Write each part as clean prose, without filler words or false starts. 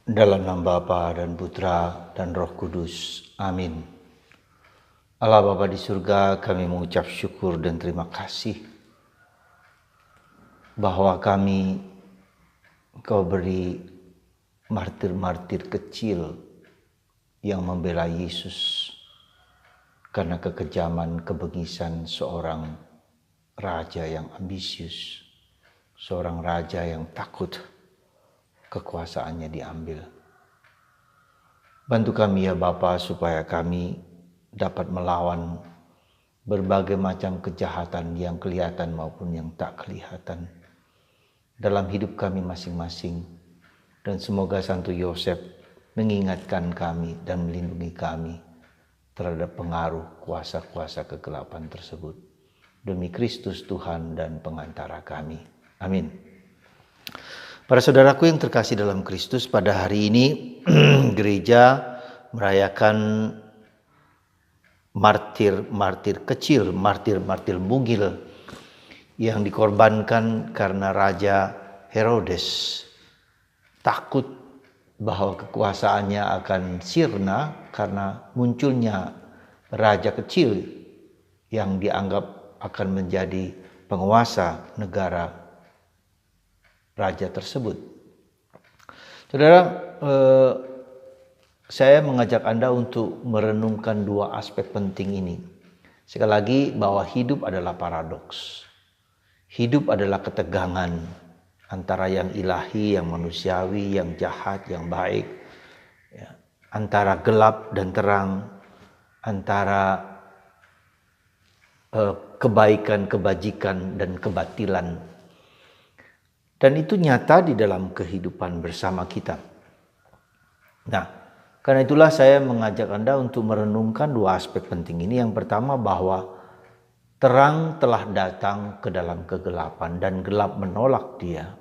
Dalam nama Bapa dan Putra dan Roh Kudus. Amin. Allah Bapa di surga, kami mengucap syukur dan terima kasih bahwa Kau beri martir-martir kecil yang membela Yesus karena kekejaman, kebengisan seorang raja yang ambisius, seorang raja yang takut kekuasaannya diambil. Bantu kami ya Bapa supaya kami dapat melawan berbagai macam kejahatan yang kelihatan maupun yang tak kelihatan dalam hidup kami masing-masing. Dan semoga Santo Yosef mengingatkan kami dan melindungi kami terhadap pengaruh kuasa-kuasa kegelapan tersebut. Demi Kristus Tuhan dan pengantara kami. Amin. Para saudaraku yang terkasih dalam Kristus, pada hari ini gereja merayakan martir kecil, martir mungil yang dikorbankan karena Raja Herodes takut bahwa kekuasaannya akan sirna karena munculnya raja kecil yang dianggap akan menjadi penguasa negara raja tersebut. Saudara, saya mengajak Anda untuk merenungkan dua aspek penting ini. Sekali lagi, bahwa hidup adalah paradoks. Hidup adalah ketegangan antara yang ilahi, yang manusiawi, yang jahat, yang baik, ya, antara gelap dan terang, antara kebaikan, kebajikan, dan kebatilan. Dan itu nyata di dalam kehidupan bersama kita. Nah, karena itulah saya mengajak Anda untuk merenungkan dua aspek penting ini. Yang pertama, bahwa terang telah datang ke dalam kegelapan dan gelap menolak dia.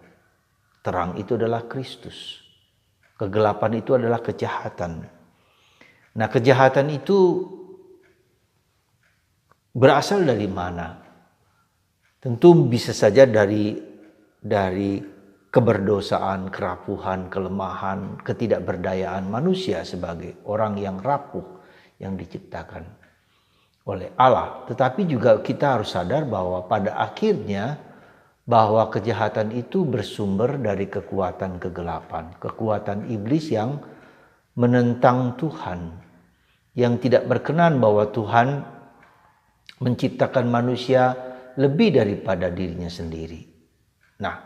Terang itu adalah Kristus. Kegelapan itu adalah kejahatan. Nah, kejahatan itu berasal dari mana? Tentu bisa saja dari keberdosaan, kerapuhan, kelemahan, ketidakberdayaan manusia sebagai orang yang rapuh yang diciptakan oleh Allah. Tetapi juga kita harus sadar bahwa pada akhirnya bahwa kejahatan itu bersumber dari kekuatan kegelapan, kekuatan iblis yang menentang Tuhan, yang tidak berkenan bahwa Tuhan menciptakan manusia lebih daripada dirinya sendiri. Nah,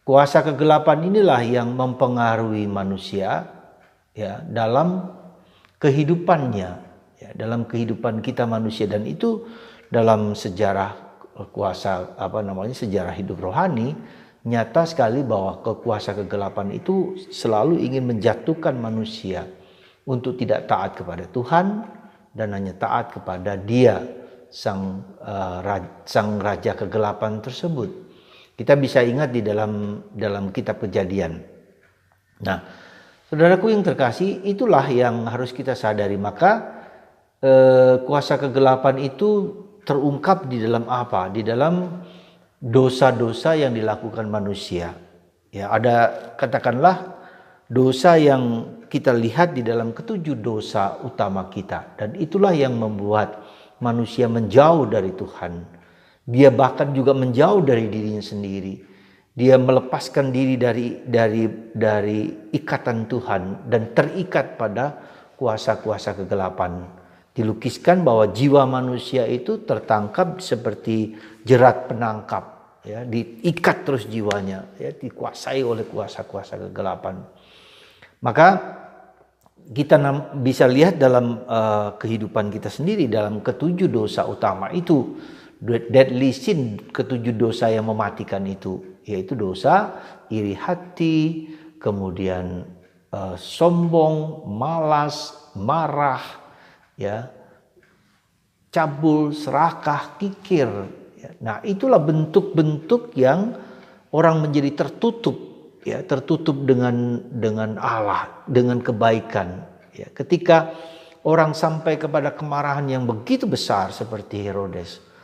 kuasa kegelapan inilah yang mempengaruhi manusia ya dalam kehidupannya, ya, dalam kehidupan kita manusia, dan itu dalam sejarah sejarah hidup rohani nyata sekali bahwa kuasa kegelapan itu selalu ingin menjatuhkan manusia untuk tidak taat kepada Tuhan dan hanya taat kepada Dia sang raja kegelapan tersebut. Kita bisa ingat di dalam kitab Kejadian. Nah, saudaraku yang terkasih, itulah yang harus kita sadari. Maka kuasa kegelapan itu terungkap di dalam apa? Di dalam dosa-dosa yang dilakukan manusia. Ya, ada katakanlah dosa yang kita lihat di dalam ketujuh dosa utama kita, dan itulah yang membuat manusia menjauh dari Tuhan. Dia bahkan juga menjauh dari dirinya sendiri. Dia melepaskan diri dari ikatan Tuhan dan terikat pada kuasa-kuasa kegelapan. Dilukiskan bahwa jiwa manusia itu tertangkap seperti jerat penangkap, ya, diikat terus jiwanya, ya, dikuasai oleh kuasa-kuasa kegelapan. Maka kita bisa lihat dalam kehidupan kita sendiri dalam ketujuh dosa utama itu. Deadly sin, ketujuh dosa yang mematikan itu, yaitu dosa iri hati, kemudian sombong, malas, marah, ya, cabul, serakah, kikir. Ya. Nah, itulah bentuk-bentuk yang orang menjadi tertutup, ya, tertutup dengan Allah, dengan kebaikan. Ya. Ketika orang sampai kepada kemarahan yang begitu besar seperti Herodes,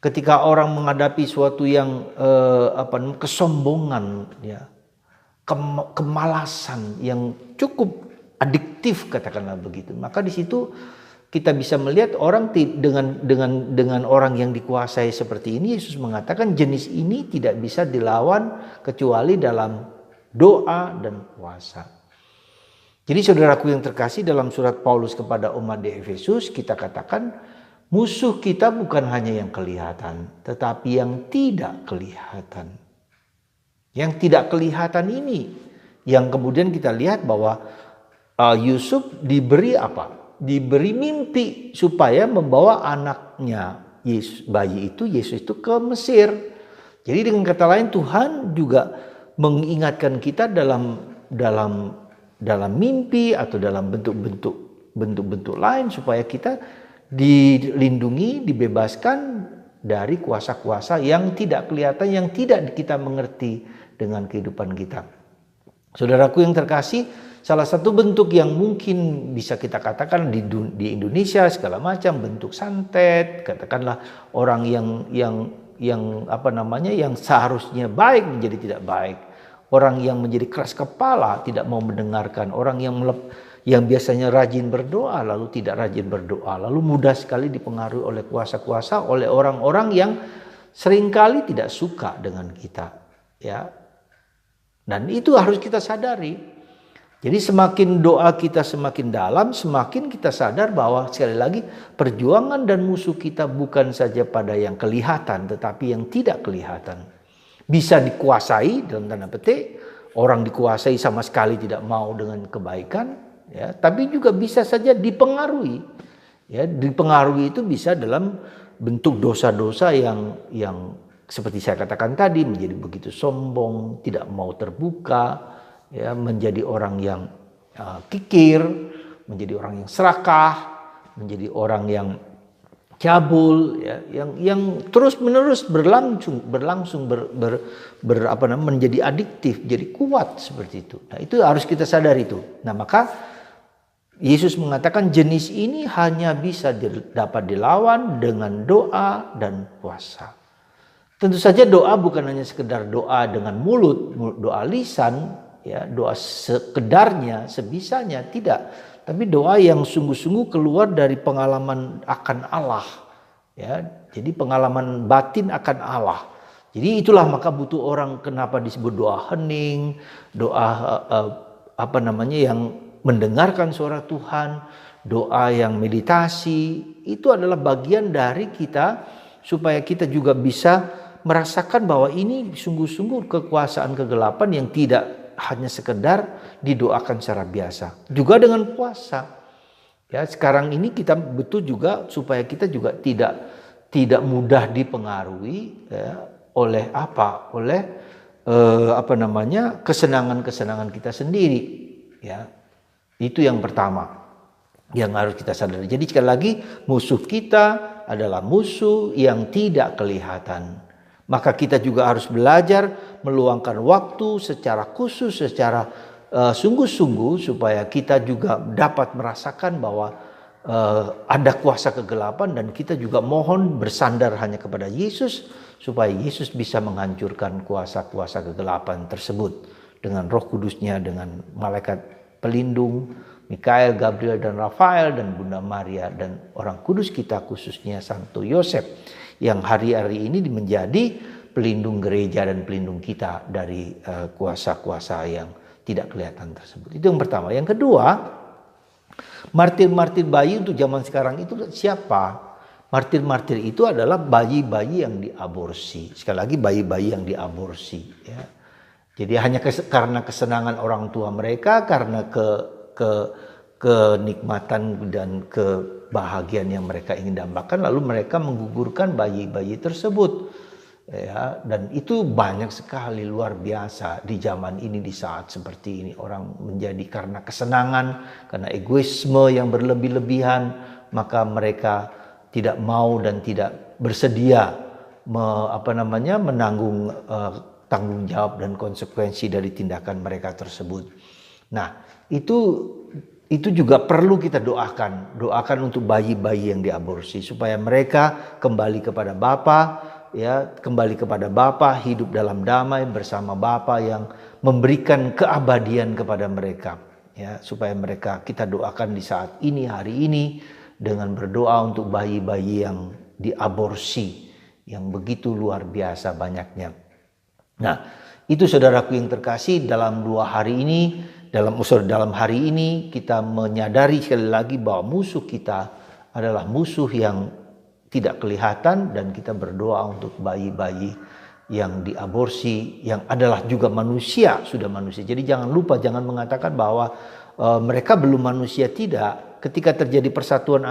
ketika orang menghadapi suatu yang kesombongan, ya, kemalasan yang cukup adiktif, katakanlah begitu. Maka di situ kita bisa melihat orang dengan orang yang dikuasai seperti ini, Yesus mengatakan jenis ini tidak bisa dilawan kecuali dalam doa dan puasa. Jadi saudaraku yang terkasih, dalam surat Paulus kepada umat di Efesus kita katakan musuh kita bukan hanya yang kelihatan, tetapi yang tidak kelihatan. Yang tidak kelihatan ini yang kemudian kita lihat bahwa Yusuf diberi apa? Diberi mimpi supaya membawa anaknya bayi itu, Yesus itu ke Mesir. Jadi dengan kata lain Tuhan juga mengingatkan kita dalam mimpi atau dalam bentuk-bentuk lain supaya kita dilindungi, dibebaskan dari kuasa-kuasa yang tidak kelihatan, yang tidak kita mengerti dengan kehidupan kita. Saudaraku yang terkasih, salah satu bentuk yang mungkin bisa kita katakan di Indonesia segala macam bentuk santet, katakanlah orang yang seharusnya baik menjadi tidak baik, orang yang menjadi keras kepala tidak mau mendengarkan, orang yang biasanya rajin berdoa lalu tidak rajin berdoa, lalu mudah sekali dipengaruhi oleh kuasa-kuasa, oleh orang-orang yang seringkali tidak suka dengan kita, ya. Dan itu harus kita sadari. Jadi semakin doa kita semakin dalam, semakin kita sadar bahwa sekali lagi perjuangan dan musuh kita bukan saja pada yang kelihatan, tetapi yang tidak kelihatan. Bisa dikuasai dalam tanda petik, orang dikuasai sama sekali tidak mau dengan kebaikan, ya, tapi juga bisa saja dipengaruhi. Ya, dipengaruhi itu bisa dalam bentuk dosa-dosa yang seperti saya katakan tadi, menjadi begitu sombong, tidak mau terbuka, ya, menjadi orang yang kikir, menjadi orang yang serakah, menjadi orang yang cabul, ya, yang terus-menerus berlangsung menjadi adiktif, jadi kuat seperti itu. Nah, itu harus kita sadari itu. Nah, maka Yesus mengatakan jenis ini hanya bisa dapat dilawan dengan doa dan puasa. Tentu saja doa bukan hanya sekedar doa dengan mulut, doa lisan, ya, doa sekedarnya, sebisanya, tidak. Tapi doa yang sungguh-sungguh keluar dari pengalaman akan Allah, ya. Jadi pengalaman batin akan Allah. Jadi itulah maka butuh orang kenapa disebut doa hening, doa yang mendengarkan suara Tuhan, doa yang meditasi. Itu adalah bagian dari kita supaya kita juga bisa merasakan bahwa ini sungguh-sungguh kekuasaan kegelapan yang tidak hanya sekedar didoakan secara biasa. Juga dengan puasa. Ya, sekarang ini kita butuh juga supaya kita juga tidak mudah dipengaruhi, ya, oleh kesenangan-kesenangan kita sendiri, ya. Itu yang pertama yang harus kita sadari. Jadi sekali lagi musuh kita adalah musuh yang tidak kelihatan. Maka kita juga harus belajar meluangkan waktu secara khusus, secara sungguh-sungguh supaya kita juga dapat merasakan bahwa ada kuasa kegelapan dan kita juga mohon bersandar hanya kepada Yesus supaya Yesus bisa menghancurkan kuasa-kuasa kegelapan tersebut dengan Roh Kudusnya, dengan malaikat pelindung Mikael, Gabriel dan Rafael dan Bunda Maria dan orang kudus kita khususnya Santo Yosef yang hari-hari ini menjadi pelindung gereja dan pelindung kita dari kuasa-kuasa yang tidak kelihatan tersebut. Itu yang pertama. Yang kedua, martir-martir bayi untuk zaman sekarang itu siapa? Martir-martir itu adalah bayi-bayi yang diaborsi. Sekali lagi bayi-bayi yang diaborsi, ya. Jadi hanya karena kesenangan orang tua mereka, karena kenikmatan dan kebahagiaan yang mereka ingin dambakan, lalu mereka menggugurkan bayi-bayi tersebut, ya. Dan itu banyak sekali, luar biasa di zaman ini, di saat seperti ini orang menjadi karena kesenangan, karena egoisme yang berlebih-lebihan, maka mereka tidak mau dan tidak bersedia menanggung tanggung jawab dan konsekuensi dari tindakan mereka tersebut. Nah, itu juga perlu kita doakan untuk bayi-bayi yang diaborsi supaya mereka kembali kepada Bapa, ya, kembali kepada Bapa, hidup dalam damai bersama Bapa yang memberikan keabadian kepada mereka, ya, supaya mereka, kita doakan di saat ini, hari ini, dengan berdoa untuk bayi-bayi yang diaborsi yang begitu luar biasa banyaknya. Nah, itu saudaraku yang terkasih, dalam dalam hari ini kita menyadari sekali lagi bahwa musuh kita adalah musuh yang tidak kelihatan, dan kita berdoa untuk bayi-bayi yang diaborsi yang adalah juga manusia, sudah manusia. Jadi jangan lupa, jangan mengatakan bahwa mereka belum manusia, tidak. Ketika terjadi persatuan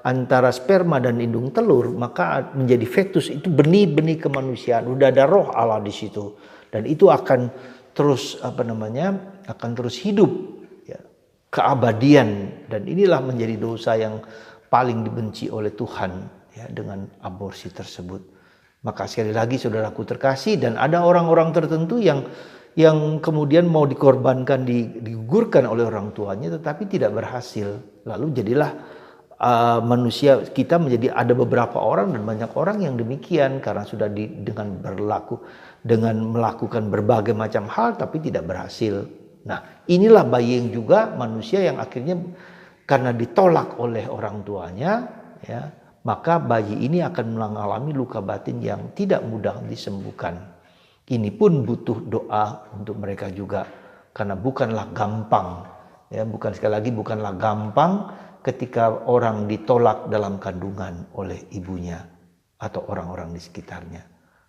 antara sperma dan indung telur, maka menjadi fetus, itu benih-benih kemanusiaan. Udah ada roh Allah di situ, dan itu akan terus akan terus hidup, ya, keabadian. Dan inilah menjadi dosa yang paling dibenci oleh Tuhan, ya, dengan aborsi tersebut. Maka sekali lagi saudaraku terkasih, dan ada orang-orang tertentu yang kemudian mau dikorbankan, digugurkan oleh orang tuanya, tetapi tidak berhasil. Lalu jadilah manusia kita menjadi, ada beberapa orang dan banyak orang yang demikian, karena sudah dengan melakukan berbagai macam hal tapi tidak berhasil. Nah, inilah bayi yang juga manusia yang akhirnya karena ditolak oleh orang tuanya, ya, maka bayi ini akan mengalami luka batin yang tidak mudah disembuhkan. Ini pun butuh doa untuk mereka juga, karena bukanlah gampang, ya, bukanlah gampang ketika orang ditolak dalam kandungan oleh ibunya atau orang-orang di sekitarnya.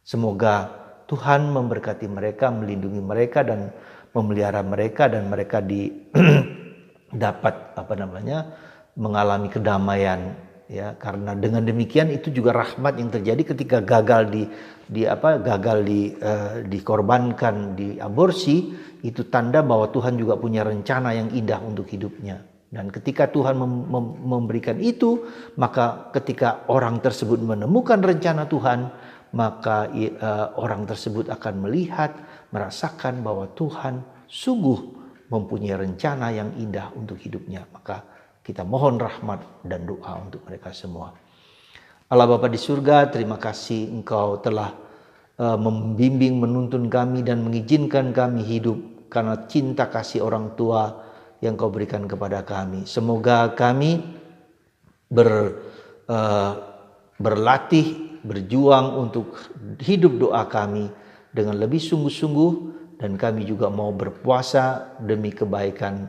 Semoga Tuhan memberkati mereka, melindungi mereka dan memelihara mereka, dan mereka dapat mengalami kedamaian, ya, karena dengan demikian itu juga rahmat yang terjadi ketika gagal dikorbankan, diaborsi, itu tanda bahwa Tuhan juga punya rencana yang indah untuk hidupnya. Dan ketika Tuhan memberikan itu, maka ketika orang tersebut menemukan rencana Tuhan, maka orang tersebut akan melihat, merasakan bahwa Tuhan sungguh mempunyai rencana yang indah untuk hidupnya. Maka kita mohon rahmat dan doa untuk mereka semua. Allah Bapa di surga, terima kasih Engkau telah membimbing, menuntun kami dan mengizinkan kami hidup karena cinta kasih orang tua yang Kau berikan kepada kami. Semoga kami berlatih, berjuang untuk hidup doa kami dengan lebih sungguh-sungguh, dan kami juga mau berpuasa demi kebaikan,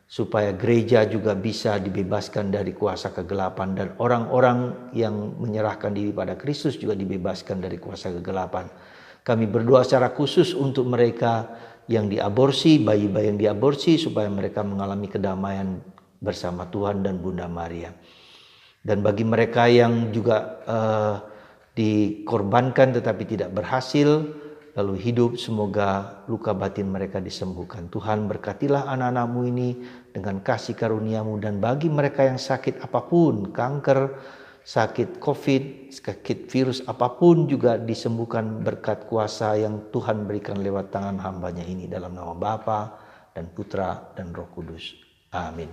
supaya gereja juga bisa dibebaskan dari kuasa kegelapan, dan orang-orang yang menyerahkan diri pada Kristus juga dibebaskan dari kuasa kegelapan. Kami berdoa secara khusus untuk mereka yang diaborsi, bayi-bayi yang diaborsi, supaya mereka mengalami kedamaian bersama Tuhan dan Bunda Maria. Dan bagi mereka yang juga dikorbankan tetapi tidak berhasil, lalu hidup, semoga luka batin mereka disembuhkan. Tuhan, berkatilah anak-anak-Mu ini dengan kasih karunia-Mu, dan bagi mereka yang sakit apapun, kanker, sakit COVID, sakit virus apapun, juga disembuhkan berkat kuasa yang Tuhan berikan lewat tangan hamba-Nya ini, dalam nama Bapa dan Putra dan Roh Kudus. Amin.